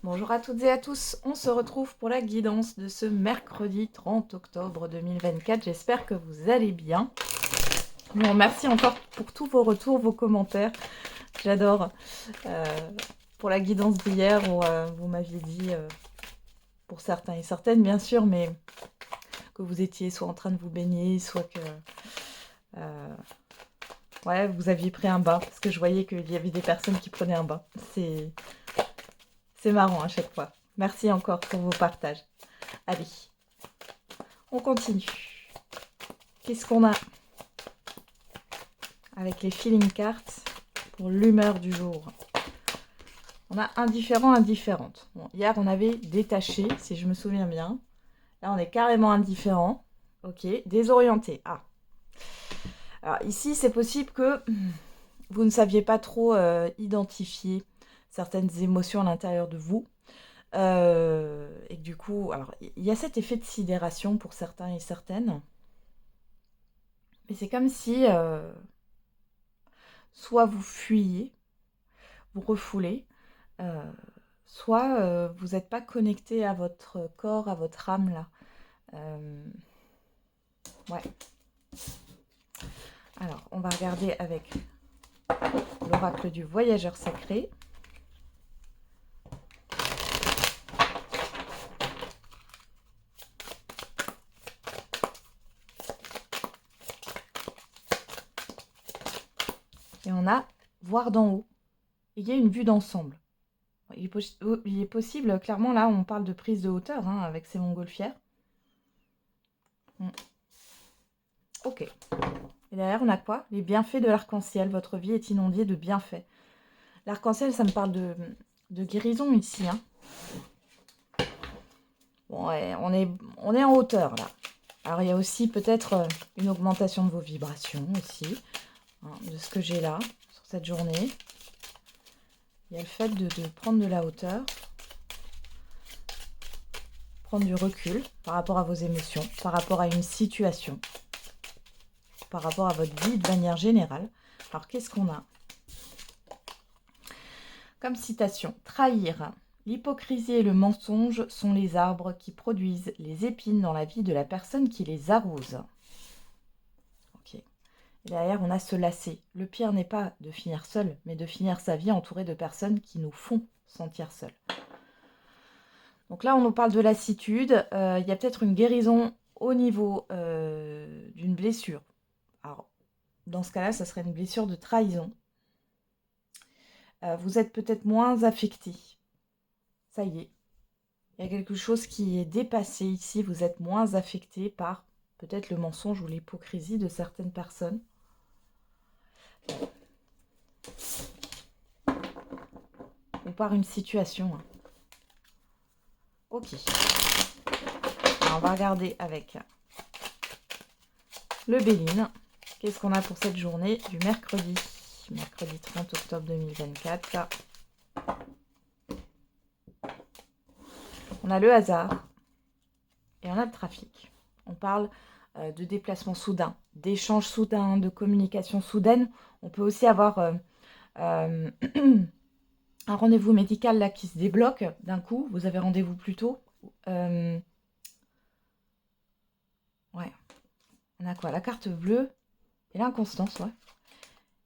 Bonjour à toutes et à tous, on se retrouve pour la guidance de ce mercredi 30 octobre 2024. J'espère que vous allez bien. Je vous remercie encore pour tous vos retours, vos commentaires. J'adore. Pour la guidance d'hier, où vous m'aviez dit, pour certains et certaines bien sûr, mais que vous étiez soit en train de vous baigner, soit que ouais, vous aviez pris un bain, parce que je voyais qu'il y avait des personnes qui prenaient un bain. C'est marrant à chaque fois. Merci encore pour vos partages. Allez, on continue. Qu'est-ce qu'on a avec les feeling cards pour l'humeur du jour? On a indifférent, indifférente. Bon, hier, on avait détaché, si je me souviens bien. Là, on est carrément indifférent. Ok, désorienté. Ah. Alors ici, c'est possible que vous ne saviez pas trop identifier certaines émotions à l'intérieur de vous. Et que du coup, alors il y a cet effet de sidération pour certains et certaines. Mais c'est comme si soit vous fuyez, vous refoulez, euh, soit vous n'êtes pas connecté à votre corps, à votre âme là. Ouais. Alors, on va regarder avec l'oracle du voyageur sacré. Et on a voir d'en haut. Il y a une vue d'ensemble. Il est possible, clairement, là, on parle de prise de hauteur hein, avec ces montgolfières. Ok. Et derrière, on a quoi? Les bienfaits de l'arc-en-ciel. Votre vie est inondée de bienfaits. L'arc-en-ciel, ça me parle de guérison ici. Hein. Bon, ouais, on est en hauteur, là. Alors, il y a aussi peut-être une augmentation de vos vibrations aussi, hein, de ce que j'ai là, sur cette journée. Il y a le fait de prendre de la hauteur, prendre du recul par rapport à vos émotions, par rapport à une situation, par rapport à votre vie de manière générale. Alors, qu'est-ce qu'on a comme citation? Trahir. L'hypocrisie et le mensonge sont les arbres qui produisent les épines dans la vie de la personne qui les arrose. Ok. Et derrière, on a se lasser. Le pire n'est pas de finir seul, mais de finir sa vie entourée de personnes qui nous font sentir seuls. Donc là, on nous parle de lassitude. Il y a peut-être une guérison au niveau d'une blessure. Alors, dans ce cas-là, ça serait une blessure de trahison. Vous êtes peut-être moins affecté. Ça y est. Il y a quelque chose qui est dépassé ici. Vous êtes moins affecté par peut-être le mensonge ou l'hypocrisie de certaines personnes. Ou par une situation. Hein. Ok. Alors, on va regarder avec le Béline. Qu'est-ce qu'on a pour cette journée du mercredi? Mercredi 30 octobre 2024. On a le hasard et on a le trafic. On parle de déplacement soudain, d'échanges soudains, de communication soudaine. On peut aussi avoir un rendez-vous médical là qui se débloque d'un coup. Vous avez rendez-vous plus tôt. Ouais. On a quoi? La carte bleue et l'inconstance, ouais.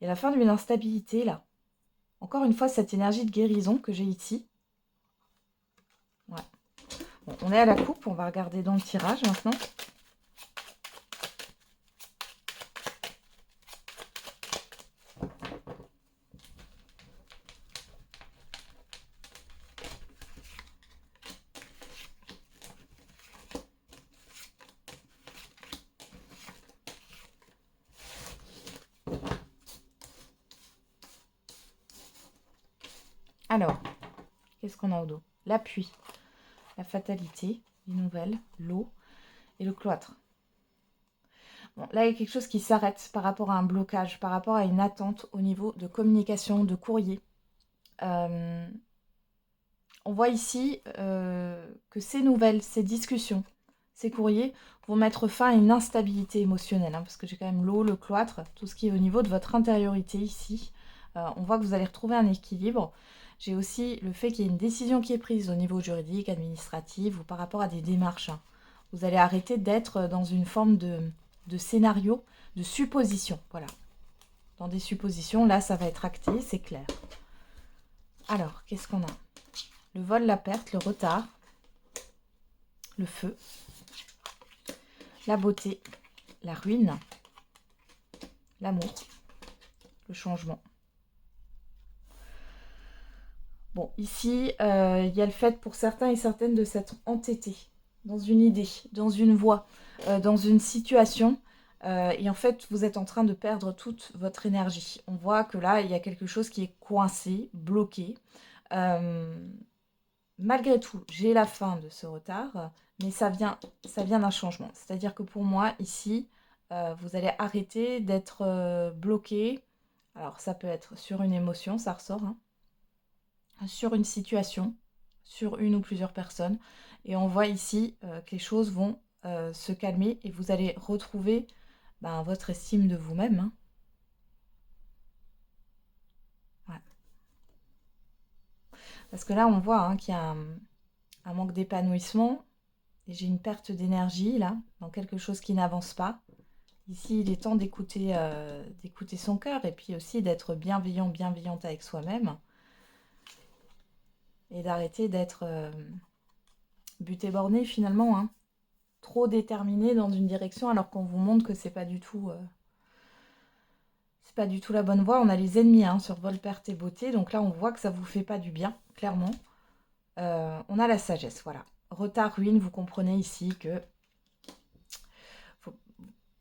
Et la fin d'une instabilité là. Encore une fois, cette énergie de guérison que j'ai ici. Ouais. Bon, on est à la coupe, on va regarder dans le tirage maintenant. Alors, qu'est-ce qu'on a au dos? L'appui, la fatalité, les nouvelles, l'eau et le cloître. Bon, là, il y a quelque chose qui s'arrête par rapport à un blocage, par rapport à une attente au niveau de communication, de courrier. On voit ici que ces nouvelles, ces discussions, ces courriers vont mettre fin à une instabilité émotionnelle, hein, parce que j'ai quand même l'eau, le cloître, tout ce qui est au niveau de votre intériorité ici. On voit que vous allez retrouver un équilibre. J'ai aussi le fait qu'il y ait une décision qui est prise au niveau juridique, administratif ou par rapport à des démarches. Vous allez arrêter d'être dans une forme de scénario, de supposition. Voilà. Dans des suppositions, là, ça va être acté, c'est clair. Alors, qu'est-ce qu'on a? Le vol, la perte, le retard, le feu, la beauté, la ruine, l'amour, le changement. Bon, ici, il y a le fait pour certains et certaines de s'être entêtés dans une idée, dans une voie, dans une situation. Et en fait, vous êtes en train de perdre toute votre énergie. On voit que là, il y a quelque chose qui est coincé, bloqué. Malgré tout, j'ai la fin de ce retard, mais ça vient d'un changement. C'est-à-dire que pour moi, ici, vous allez arrêter d'être bloqué. Alors, ça peut être sur une émotion, ça ressort, hein, sur une situation, sur une ou plusieurs personnes. Et on voit ici que les choses vont se calmer et vous allez retrouver votre estime de vous-même. Hein. Ouais. Parce que là, on voit hein, qu'il y a un manque d'épanouissement et j'ai une perte d'énergie là, dans quelque chose qui n'avance pas. Ici, il est temps d'écouter son cœur et puis aussi d'être bienveillant, bienveillante avec soi-même et d'arrêter d'être buté borné finalement, hein. Trop déterminé dans une direction alors qu'on vous montre que c'est pas du tout la bonne voie. On a les ennemis hein, sur vol, perte et beauté, donc là on voit que ça vous fait pas du bien, clairement. On a la sagesse, voilà. Retard, ruine, vous comprenez ici que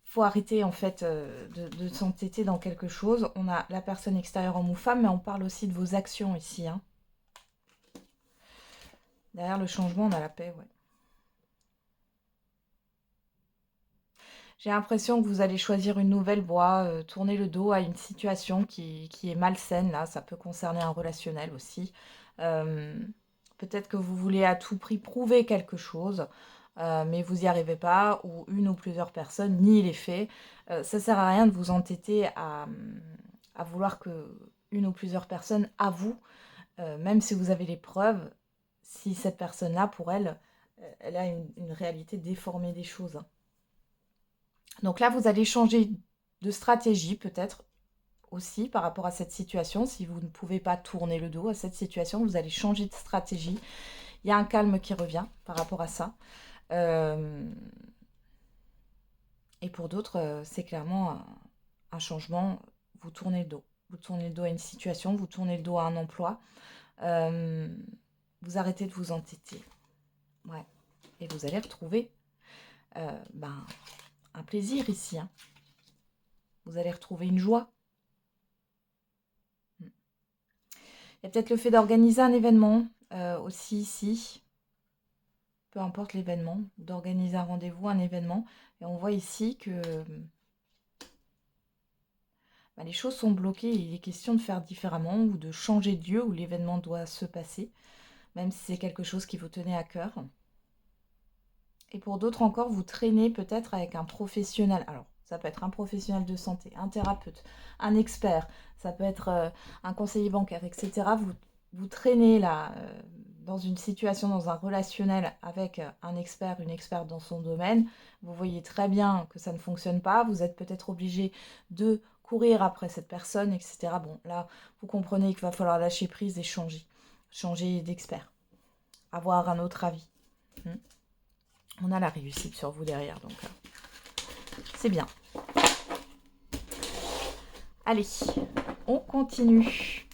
faut arrêter en fait de s'entêter dans quelque chose. On a la personne extérieure homme ou femme, mais on parle aussi de vos actions ici. Hein. Derrière le changement, on a la paix, ouais. J'ai l'impression que vous allez choisir une nouvelle voie, tourner le dos à une situation qui est malsaine. Là, ça peut concerner un relationnel aussi. Peut-être que vous voulez à tout prix prouver quelque chose, mais vous n'y arrivez pas, ou une ou plusieurs personnes nient les faits. Ça sert à rien de vous entêter à vouloir que une ou plusieurs personnes avouent, même si vous avez les preuves, si cette personne-là, pour elle, elle a une réalité déformée des choses. Hein. Donc là, vous allez changer de stratégie peut-être aussi par rapport à cette situation. Si vous ne pouvez pas tourner le dos à cette situation, vous allez changer de stratégie. Il y a un calme qui revient par rapport à ça. Et pour d'autres, c'est clairement un changement. Vous tournez le dos. Vous tournez le dos à une situation, vous tournez le dos à un emploi. Vous arrêtez de vous entêter. Ouais. Et vous allez retrouver un plaisir ici. Hein. Vous allez retrouver une joie. Il y a peut-être le fait d'organiser un événement aussi ici. Peu importe l'événement. D'organiser un rendez-vous, un événement. Et on voit ici que les choses sont bloquées. Il est question de faire différemment ou de changer de lieu où l'événement doit se passer. Même si c'est quelque chose qui vous tenait à cœur. Et pour d'autres encore, vous traînez peut-être avec un professionnel. Alors, ça peut être un professionnel de santé, un thérapeute, un expert, ça peut être un conseiller bancaire, etc. Vous traînez là dans une situation, dans un relationnel avec un expert, une experte dans son domaine. Vous voyez très bien que ça ne fonctionne pas. Vous êtes peut-être obligé de courir après cette personne, etc. Bon, là, vous comprenez qu'il va falloir lâcher prise et changer d'expert, avoir un autre avis. On a la réussite sur vous derrière, donc c'est bien. Allez, on continue.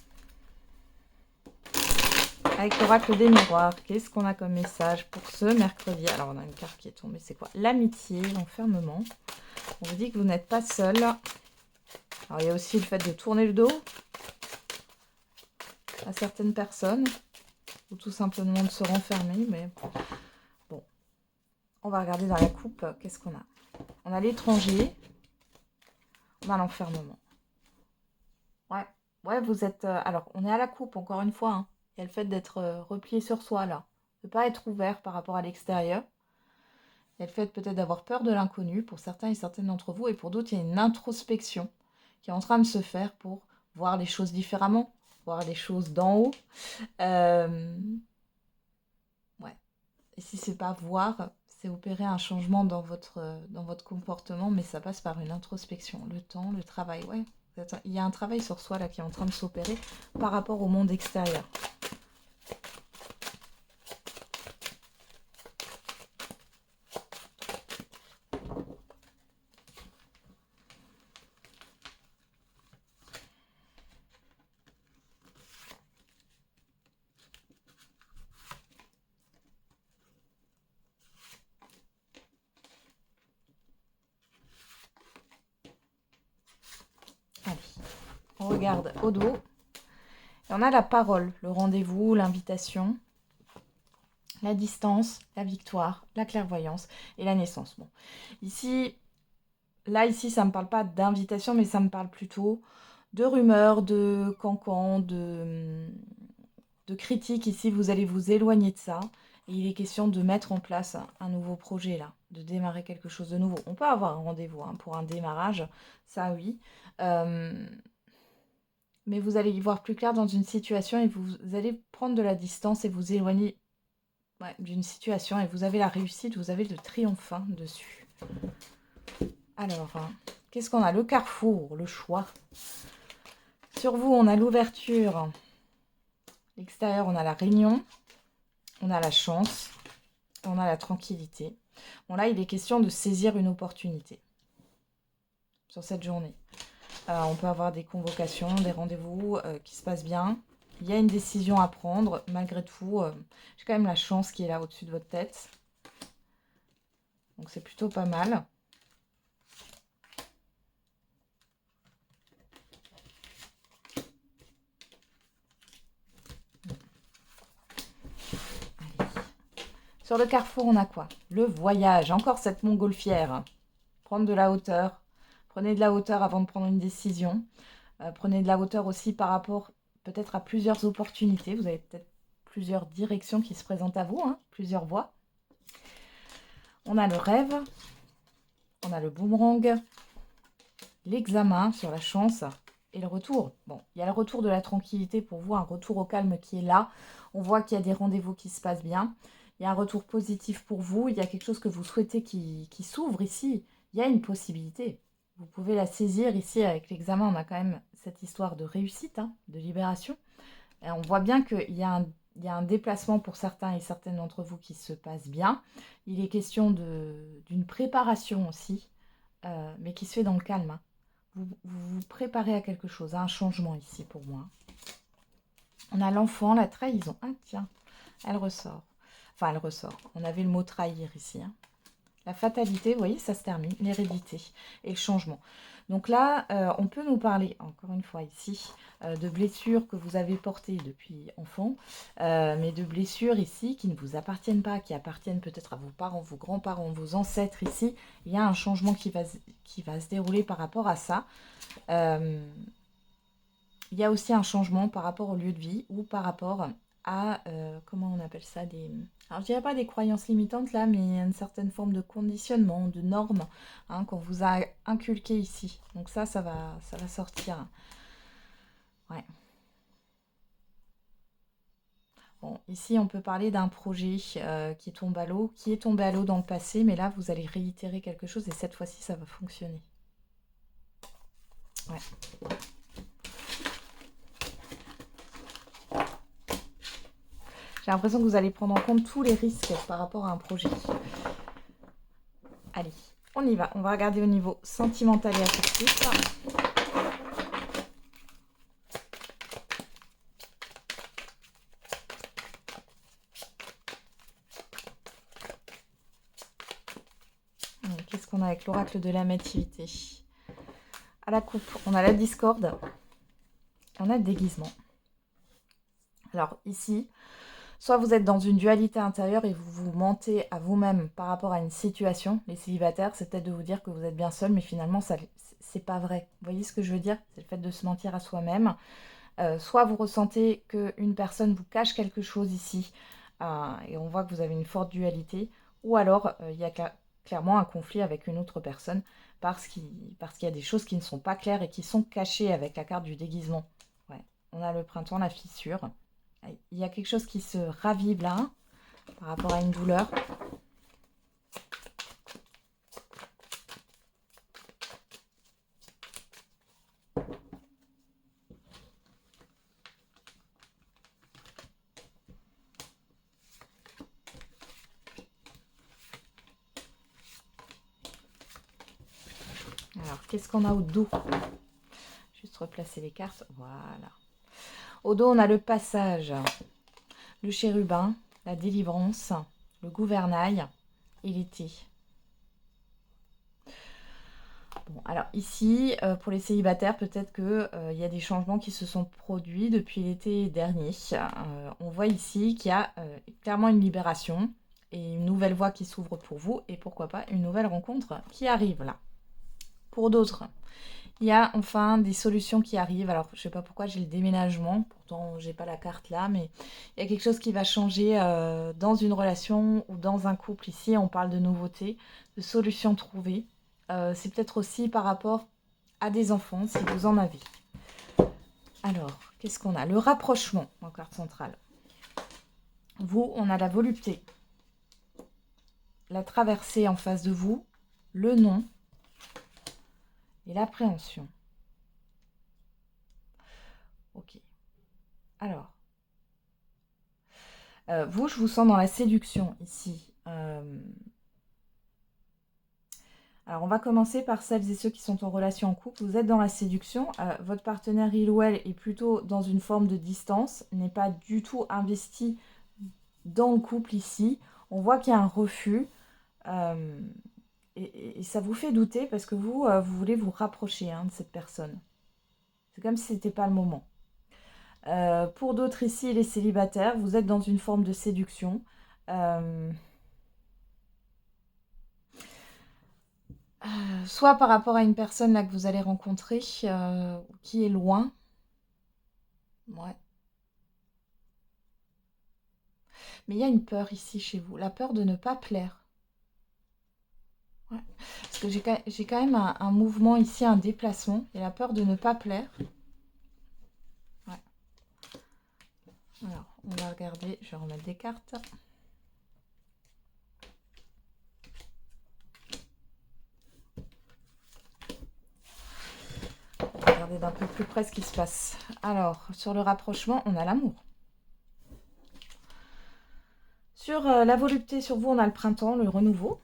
Avec l'oracle des miroirs, qu'est-ce qu'on a comme message pour ce mercredi? Alors, on a une carte qui est tombée, c'est quoi? L'amitié, l'enfermement. On vous dit que vous n'êtes pas seul. Alors, il y a aussi le fait de tourner le dos à certaines personnes, ou tout simplement de se renfermer, mais bon. On va regarder dans la coupe, qu'est-ce qu'on a? On a l'étranger, on a l'enfermement. Ouais, vous êtes... alors, on est à la coupe, encore une fois. Hein. Il y a le fait d'être replié sur soi, là. De ne pas être ouvert par rapport à l'extérieur. Il y a le fait peut-être d'avoir peur de l'inconnu pour certains et certaines d'entre vous. Et pour d'autres, il y a une introspection qui est en train de se faire pour voir les choses différemment. voir les choses d'en haut. Ouais. Et si c'est pas voir, c'est opérer un changement dans votre comportement, mais ça passe par une introspection. Le temps, le travail, ouais. Il y a un travail sur soi là qui est en train de s'opérer par rapport au monde extérieur. Allez, on regarde au dos. Et on a la parole, le rendez-vous, l'invitation, la distance, la victoire, la clairvoyance et la naissance. Bon, ici, ça ne me parle pas d'invitation, mais ça me parle plutôt de rumeurs, de cancans, de critiques. Ici, vous allez vous éloigner de ça. Et il est question de mettre en place un nouveau projet là, de démarrer quelque chose de nouveau. On peut avoir un rendez-vous pour un démarrage, ça oui. Mais vous allez y voir plus clair dans une situation et vous allez prendre de la distance et vous éloigner d'une situation et vous avez la réussite, vous avez le triomphe dessus. Alors, qu'est-ce qu'on a? Le carrefour, le choix. Sur vous, on a l'ouverture. L'extérieur, on a la réunion. On a la chance. On a la tranquillité. Bon, là, il est question de saisir une opportunité sur cette journée. On peut avoir des convocations, des rendez-vous qui se passent bien. Il y a une décision à prendre. Malgré tout, j'ai quand même la chance qui est là au-dessus de votre tête. Donc, c'est plutôt pas mal. Sur le carrefour, on a quoi? Le voyage. Encore cette montgolfière. Prendre de la hauteur. Prenez de la hauteur avant de prendre une décision. Prenez de la hauteur aussi par rapport peut-être à plusieurs opportunités. Vous avez peut-être plusieurs directions qui se présentent à vous, plusieurs voies. On a le rêve. On a le boomerang. L'examen sur la chance et le retour. Bon, il y a le retour de la tranquillité pour vous, un retour au calme qui est là. On voit qu'il y a des rendez-vous qui se passent bien. Il y a un retour positif pour vous. Il y a quelque chose que vous souhaitez qui s'ouvre ici. Il y a une possibilité. Vous pouvez la saisir ici avec l'examen. On a quand même cette histoire de réussite, de libération. Et on voit bien qu'il y a un déplacement pour certains et certaines d'entre vous qui se passe bien. Il est question d'une préparation aussi, mais qui se fait dans le calme. Vous vous préparez à quelque chose, à un changement ici pour moi. On a l'enfant, la trahison. Ah tiens, elle ressort. Enfin, elle ressort. On avait le mot trahir ici. La fatalité, vous voyez, ça se termine. L'hérédité et le changement. Donc là, on peut nous parler, encore une fois ici, de blessures que vous avez portées depuis enfant, mais de blessures ici qui ne vous appartiennent pas, qui appartiennent peut-être à vos parents, vos grands-parents, vos ancêtres ici. Il y a un changement qui va se dérouler par rapport à ça. Il y a aussi un changement par rapport au lieu de vie ou par rapport à, comment on appelle ça, alors je dirais pas des croyances limitantes là, mais une certaine forme de conditionnement, de normes qu'on vous a inculqué ici. Donc ça va sortir. Ouais. Bon, ici on peut parler d'un projet qui tombe à l'eau, qui est tombé à l'eau dans le passé, mais là vous allez réitérer quelque chose et cette fois-ci ça va fonctionner. Ouais. J'ai l'impression que vous allez prendre en compte tous les risques par rapport à un projet. Allez, on y va. On va regarder au niveau sentimental et affectif. Qu'est-ce qu'on a avec l'oracle de l'amativité? À la coupe, on a la discorde. On a le déguisement. Alors ici, soit vous êtes dans une dualité intérieure et vous vous mentez à vous-même par rapport à une situation. Les célibataires, c'est peut-être de vous dire que vous êtes bien seul, mais finalement, c'est pas vrai. Vous voyez ce que je veux dire? C'est le fait de se mentir à soi-même. Soit vous ressentez qu'une personne vous cache quelque chose ici, et on voit que vous avez une forte dualité, ou alors il y a clairement un conflit avec une autre personne, parce qu'il y a des choses qui ne sont pas claires et qui sont cachées avec la carte du déguisement. Ouais. on a le printemps, la fissure. Il y a quelque chose qui se ravive là, par rapport à une douleur. Alors, qu'est-ce qu'on a au dos? Juste replacer les cartes. Voilà. Au dos, on a le passage, le chérubin, la délivrance, le gouvernail et l'été. Bon, alors ici, pour les célibataires, peut-être qu'il y a des changements qui se sont produits depuis l'été dernier. On voit ici qu'il y a clairement une libération et une nouvelle voie qui s'ouvre pour vous et pourquoi pas une nouvelle rencontre qui arrive là. Pour d'autres, il y a enfin des solutions qui arrivent. Alors, je ne sais pas pourquoi j'ai le déménagement. Pourtant, j'ai pas la carte là. Mais il y a quelque chose qui va changer dans une relation ou dans un couple. Ici, on parle de nouveautés, de solutions trouvées. C'est peut-être aussi par rapport à des enfants, si vous en avez. Alors, qu'est-ce qu'on a? Le rapprochement en carte centrale. Vous, on a la volupté. La traversée en face de vous. Le non. Et l'appréhension. Ok. Alors, vous, je vous sens dans la séduction ici. Alors, on va commencer par celles et ceux qui sont en relation en couple. Vous êtes dans la séduction. Votre partenaire, il ou elle, est plutôt dans une forme de distance, n'est pas du tout investi dans le couple ici. On voit qu'il y a un refus. Et ça vous fait douter parce que vous, vous voulez vous rapprocher de cette personne. C'est comme si ce n'était pas le moment. Pour d'autres ici, les célibataires, vous êtes dans une forme de séduction. Soit par rapport à une personne là que vous allez rencontrer qui est loin. Ouais. Mais il y a une peur ici chez vous, la peur de ne pas plaire. Ouais. Parce que j'ai quand même un mouvement ici, un déplacement, et la peur de ne pas plaire. Ouais. Alors, on va regarder, je vais remettre des cartes. Regardez d'un peu plus près ce qui se passe. Alors, sur le rapprochement, on a l'amour. Sur la volupté, sur vous, on a le printemps, le renouveau.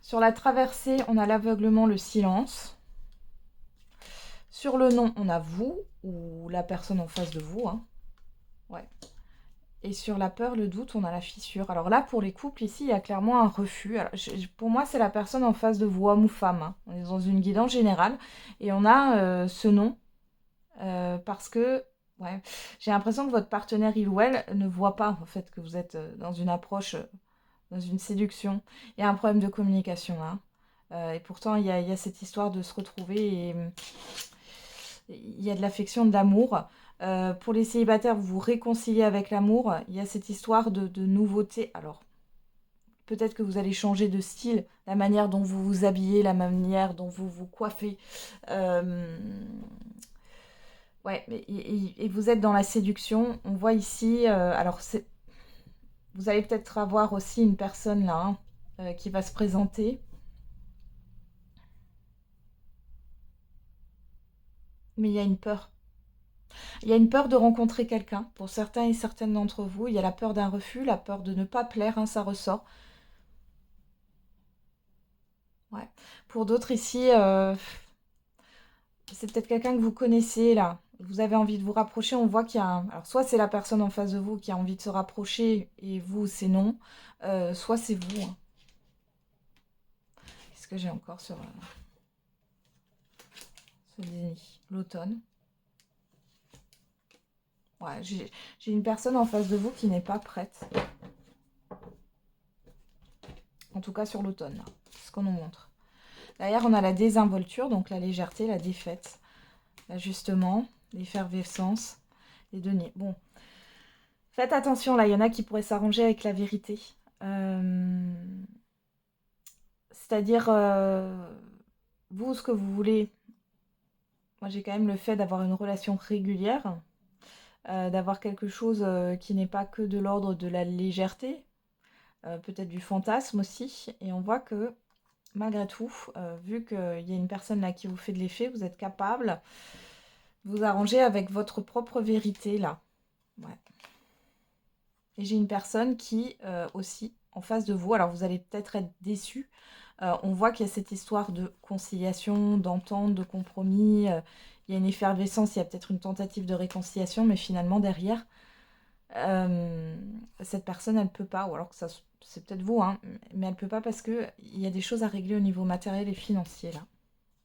Sur la traversée, on a l'aveuglement, le silence. Sur le non, on a vous ou la personne en face de vous. Ouais. Et sur la peur, le doute, on a la fissure. Alors là, pour les couples, ici, il y a clairement un refus. Alors, pour moi, c'est la personne en face de vous, homme ou femme. On est dans une guidance générale. Et on a ce non. Parce que ouais, j'ai l'impression que votre partenaire, il ou elle, ne voit pas en fait que vous êtes dans une approche, dans une séduction. Il y a un problème de communication là. Et pourtant, il y a cette histoire de se retrouver et il y a de l'affection, de l'amour. Pour les célibataires, vous vous réconciliez avec l'amour. Il y a cette histoire de nouveauté. Alors, peut-être que vous allez changer de style, la manière dont vous vous habillez, la manière dont vous vous coiffez. Ouais, et vous êtes dans la séduction. On voit ici, alors vous allez peut-être avoir aussi une personne là qui va se présenter. Mais il y a une peur. Il y a une peur de rencontrer quelqu'un. Pour certains et certaines d'entre vous, il y a la peur d'un refus, la peur de ne pas plaire, ça ressort. Ouais. Pour d'autres ici, c'est peut-être quelqu'un que vous connaissez là. Vous avez envie de vous rapprocher, on voit qu'il y a un... Alors soit c'est la personne en face de vous qui a envie de se rapprocher et vous c'est non. Soit c'est vous. Qu'est-ce que j'ai encore sur ce déni? L'automne. Ouais, j'ai une personne en face de vous qui n'est pas prête. En tout cas sur l'automne. C'est ce qu'on nous montre. Derrière, on a la désinvolture, donc la légèreté, la défaite, l'ajustement, l'effervescence, les deniers. Bon, faites attention, là, il y en a qui pourraient s'arranger avec la vérité. C'est-à-dire, vous, ce que vous voulez. Moi, j'ai quand même le fait d'avoir une relation régulière. d'avoir quelque chose qui n'est pas que de l'ordre de la légèreté, peut-être du fantasme aussi. Et on voit que malgré tout, vu qu'il y a une personne là qui vous fait de l'effet, vous êtes capable de vous arranger avec votre propre vérité là. Ouais. Et j'ai une personne qui aussi en face de vous, alors vous allez peut-être être déçu. On voit qu'il y a cette histoire de conciliation, d'entente, de compromis. Il y a une effervescence, il y a peut-être une tentative de réconciliation, mais finalement derrière, cette personne, elle peut pas, ou alors que ça, c'est peut-être vous, hein, mais elle peut pas parce que il y a des choses à régler au niveau matériel et financier là.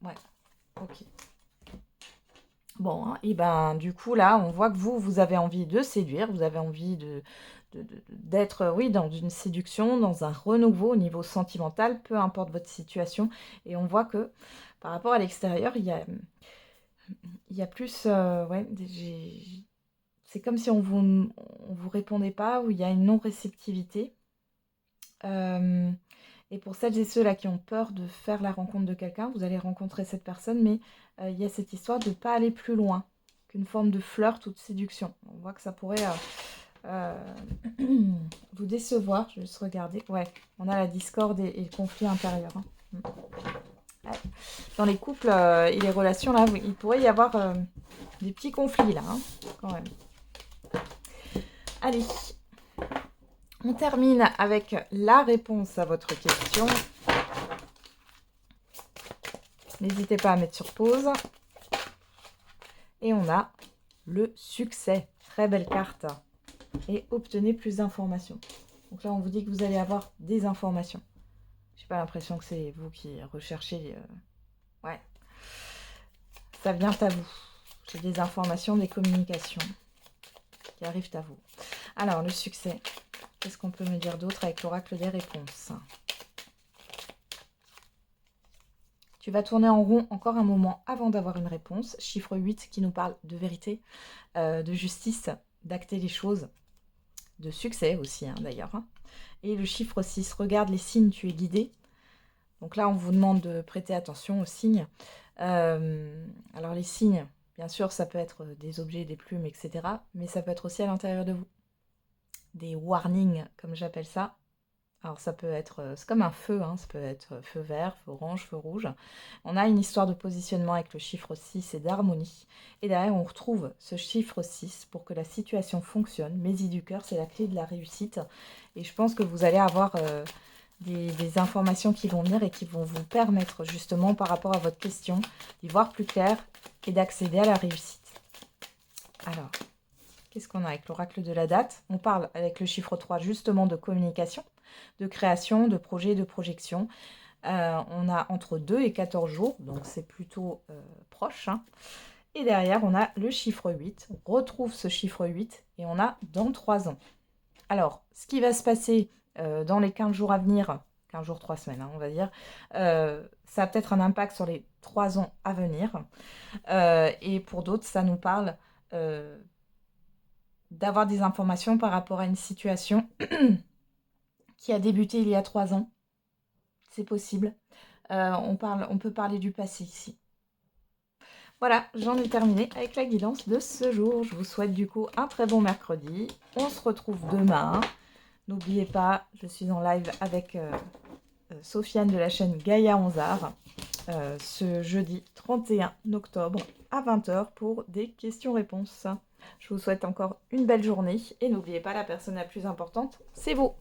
Ouais, ok. Bon, hein, et ben du coup là, on voit que vous avez envie de séduire, vous avez envie d'être, oui, dans une séduction, dans un renouveau au niveau sentimental, peu importe votre situation. Et on voit que par rapport à l'extérieur, il y a plus, ouais, c'est comme si on vous répondait pas, ou il y a une non-réceptivité. Euh, et pour celles et ceux-là qui ont peur de faire la rencontre de quelqu'un, vous allez rencontrer cette personne, mais il y a cette histoire de ne pas aller plus loin qu'une forme de flirt ou de séduction. On voit que ça pourrait vous décevoir. Je vais juste regarder. Ouais, on a la discorde et le conflit intérieur. Hein. Ouais. Dans les couples et les relations, là, oui, il pourrait y avoir des petits conflits, là, hein, quand même. Allez, on termine avec la réponse à votre question. N'hésitez pas à mettre sur pause. Et on a le succès. Très belle carte. Et obtenez plus d'informations. Donc là, on vous dit que vous allez avoir des informations. J'ai pas l'impression que c'est vous qui recherchez. Ouais. Ça vient à vous. J'ai des informations, des communications qui arrivent à vous. Alors, le succès. Qu'est-ce qu'on peut me dire d'autre avec l'oracle des réponses? Tu vas tourner en rond encore un moment avant d'avoir une réponse. Chiffre 8 qui nous parle de vérité, de justice, d'acter les choses, de succès aussi, hein, d'ailleurs. Hein. Et le chiffre 6, regarde les signes, tu es guidé. Donc là, on vous demande de prêter attention aux signes. Alors les signes, bien sûr, ça peut être des objets, des plumes, etc. Mais ça peut être aussi à l'intérieur de vous. Des warnings, comme j'appelle ça. Alors ça peut être, c'est comme un feu, hein, ça peut être feu vert, feu orange, feu rouge. On a une histoire de positionnement avec le chiffre 6 et d'harmonie. Et derrière, on retrouve ce chiffre 6 pour que la situation fonctionne. Maisie du cœur, c'est la clé de la réussite. Et je pense que vous allez avoir des informations qui vont venir et qui vont vous permettre justement par rapport à votre question d'y voir plus clair et d'accéder à la réussite. Alors, qu'est-ce qu'on a avec l'oracle de la date? On parle avec le chiffre 3 justement de communication, de création, de projet, de projection. On a entre 2 et 14 jours, donc c'est plutôt proche. Hein. Et derrière, on a le chiffre 8. On retrouve ce chiffre 8 et on a dans 3 ans. Alors, ce qui va se passer dans les 15 jours à venir, 15 jours, 3 semaines, hein, on va dire, ça a peut-être un impact sur les 3 ans à venir. Et pour d'autres, ça nous parle d'avoir des informations par rapport à une situation qui a débuté il y a 3 ans. C'est possible. On peut parler du passé ici. Voilà, j'en ai terminé avec la guidance de ce jour. Je vous souhaite du coup un très bon mercredi. On se retrouve demain. N'oubliez pas, je suis en live avec Sofiane de la chaîne Gaïa 11art ce jeudi 31 octobre à 20h pour des questions-réponses. Je vous souhaite encore une belle journée et n'oubliez pas, la personne la plus importante, c'est vous.